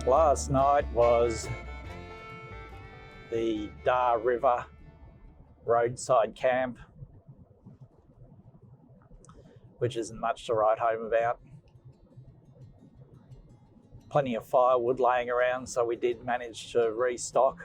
Last night was the Dar River roadside camp, which isn't much to write home about. Plenty of firewood laying around, so we did manage to restock,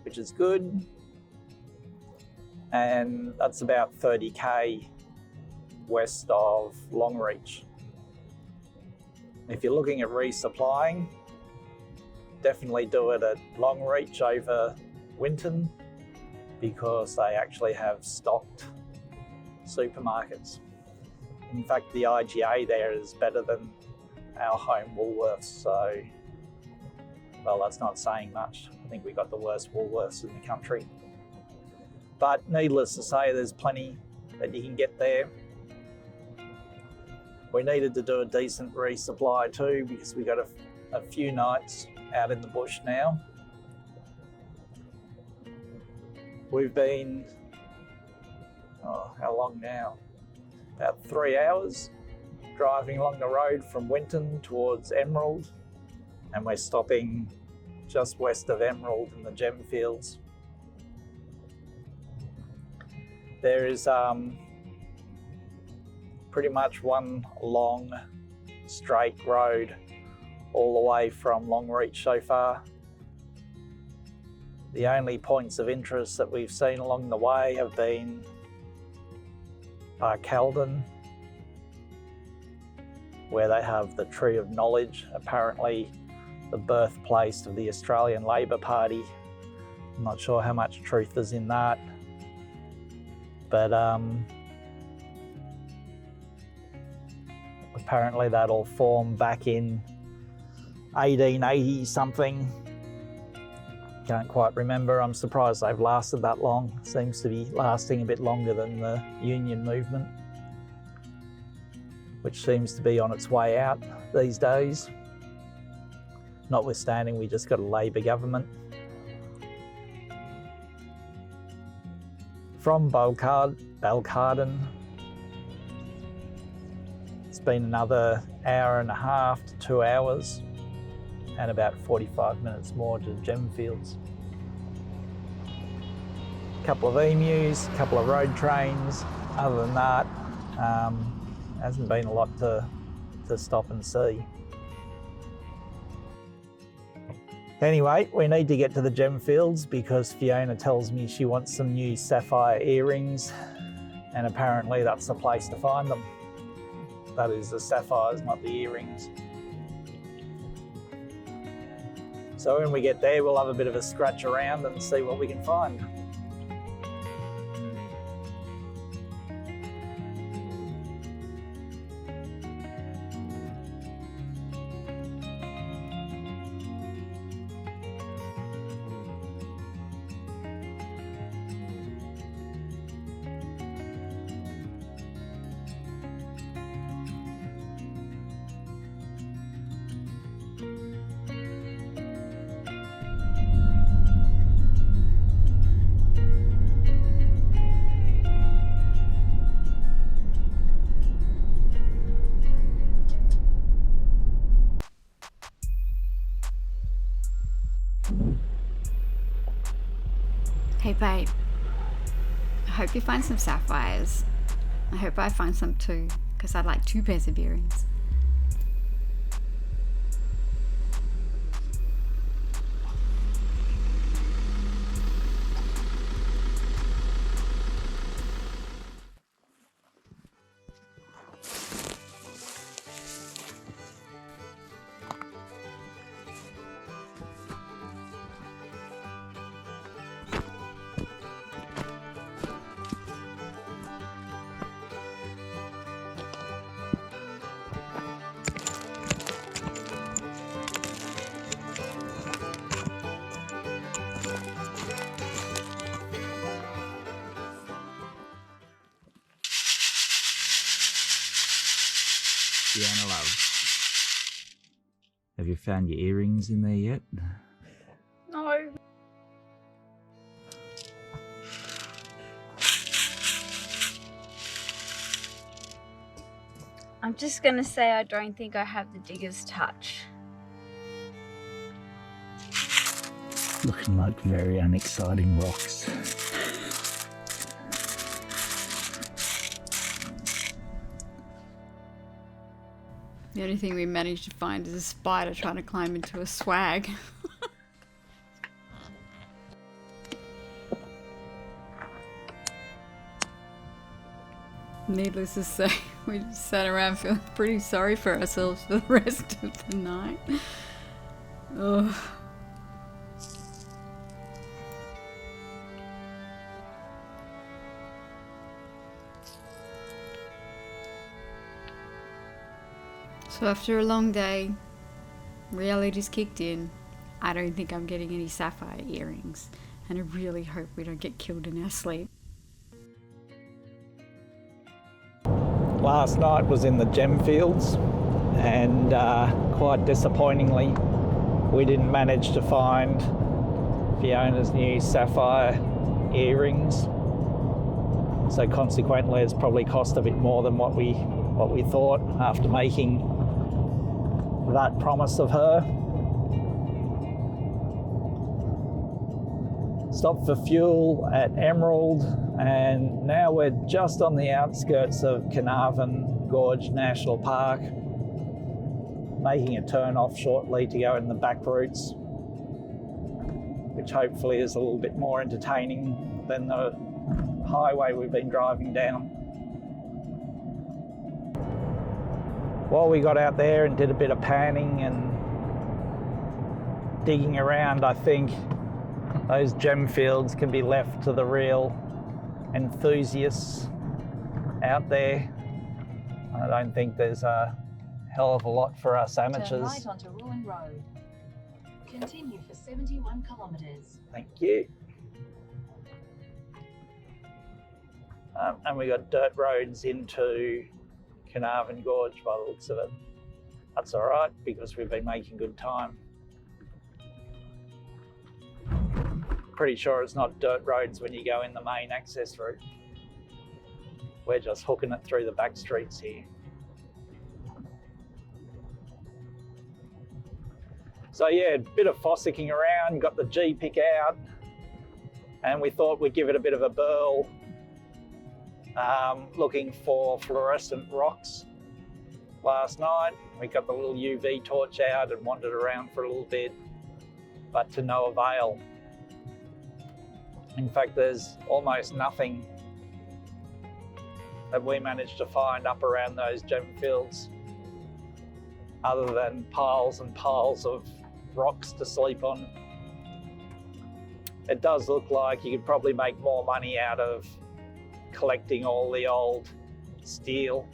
which is good. And that's about 30k west of Longreach. If you're looking at resupplying, definitely do it at Longreach over Winton, because they actually have stocked supermarkets. In fact, the IGA there is better than our home Woolworths, so, well, that's not saying much. I think we got the worst Woolworths in the country. But needless to say, there's plenty that you can get there. We needed to do a decent resupply too, because we got a few nights out in the bush now. We've been, how long now? About 3 hours driving along the road from Winton towards Emerald, and we're stopping just west of Emerald in the gem fields. There is pretty much one long straight road all the way from Longreach so far. The only points of interest that we've seen along the way have been Barcaldine, where they have the Tree of Knowledge, apparently the birthplace of the Australian Labor Party. I'm not sure how much truth is in that, but apparently that all formed back in 1880 something. Can't quite remember. I'm surprised they've lasted that long. Seems to be lasting a bit longer than the union movement, which seems to be on its way out these days. Notwithstanding, we just got a Labor government. From Barcaldine, it's been another hour and a half to 2 hours, and about 45 minutes more to Gemfields. A couple of emus, a couple of road trains. Other than that, hasn't been a lot to stop and see. Anyway, we need to get to the Gemfields because Fiona tells me she wants some new sapphire earrings, and apparently that's the place to find them. That is the sapphires, not the earrings. So when we get there, we'll have a bit of a scratch around and see what we can find. Hey babe, I hope you find some sapphires. I hope I find some too, because I'd like 2 pairs of earrings. Fiona love, have you found your earrings in there yet? No. I'm just gonna say I don't think I have the digger's touch. Looking like very unexciting rocks. The only thing we managed to find is a spider trying to climb into a swag. Needless to say, we just sat around feeling pretty sorry for ourselves for the rest of the night. Ugh. So after a long day, reality's kicked in. I don't think I'm getting any sapphire earrings, and I really hope we don't get killed in our sleep. Last night was in the gem fields, and quite disappointingly, we didn't manage to find Fiona's new sapphire earrings. So consequently, it's probably cost a bit more than what we thought after making that promise of her. Stopped for fuel at Emerald, and now we're just on the outskirts of Carnarvon Gorge National Park, making a turn off shortly to go in the back routes, which hopefully is a little bit more entertaining than the highway we've been driving down. While we got out there and did a bit of panning and digging around, I think those gem fields can be left to the real enthusiasts out there. I don't think there's a hell of a lot for us amateurs. Turn right onto Ruin Road. Continue for 71 kilometres. Thank you. And we got dirt roads into Carnarvon Gorge by the looks of it. That's all right because we've been making good time. Pretty sure it's not dirt roads when you go in the main access route. We're just hooking it through the back streets here. So yeah, a bit of fossicking around, got the G-pick out, and we thought we'd give it a bit of a burl, looking for fluorescent rocks. Last night, we got the little UV torch out and wandered around for a little bit, but to no avail. In fact, there's almost nothing that we managed to find up around those gem fields other than piles and piles of rocks to sleep on. It does look like you could probably make more money out of collecting all the old steel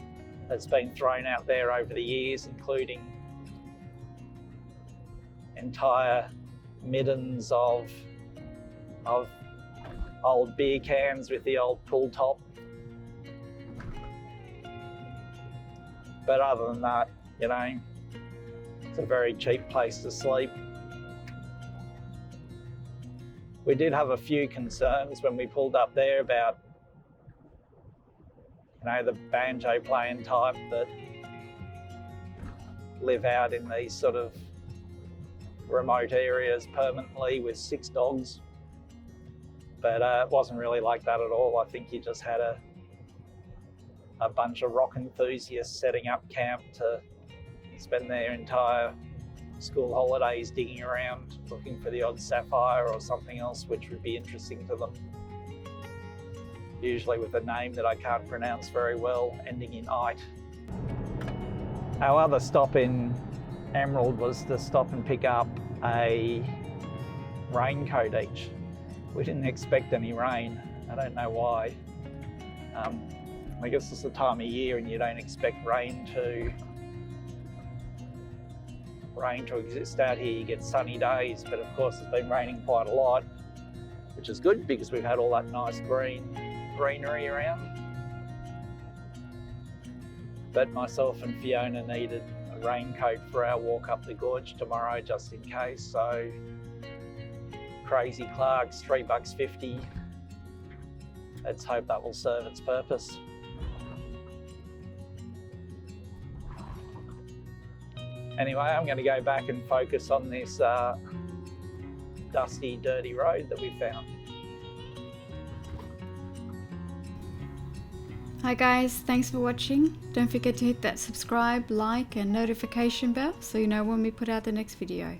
that's been thrown out there over the years, including entire middens of old beer cans with the old pull top. But other than that, you know, it's a very cheap place to sleep. We did have a few concerns when we pulled up there about, you know, the banjo playing type that live out in these sort of remote areas permanently with 6 dogs. But it wasn't really like that at all. I think you just had a bunch of rock enthusiasts setting up camp to spend their entire school holidays digging around, looking for the odd sapphire or something else which would be interesting to them. Usually with a name that I can't pronounce very well, ending in "ite." Our other stop in Emerald was to stop and pick up a raincoat each. We didn't expect any rain. I don't know why. I guess it's the time of year and you don't expect rain to exist out here. You get sunny days, but of course it's been raining quite a lot, which is good because we've had all that nice greenery around. But myself and Fiona needed a raincoat for our walk up the gorge tomorrow, just in case. So Crazy Clark's $3.50. Let's hope that will serve its purpose. Anyway, I'm going to go back and focus on this dusty, dirty road that we found. Hi guys, thanks for watching. Don't forget to hit that subscribe, like and notification bell so you know when we put out the next video.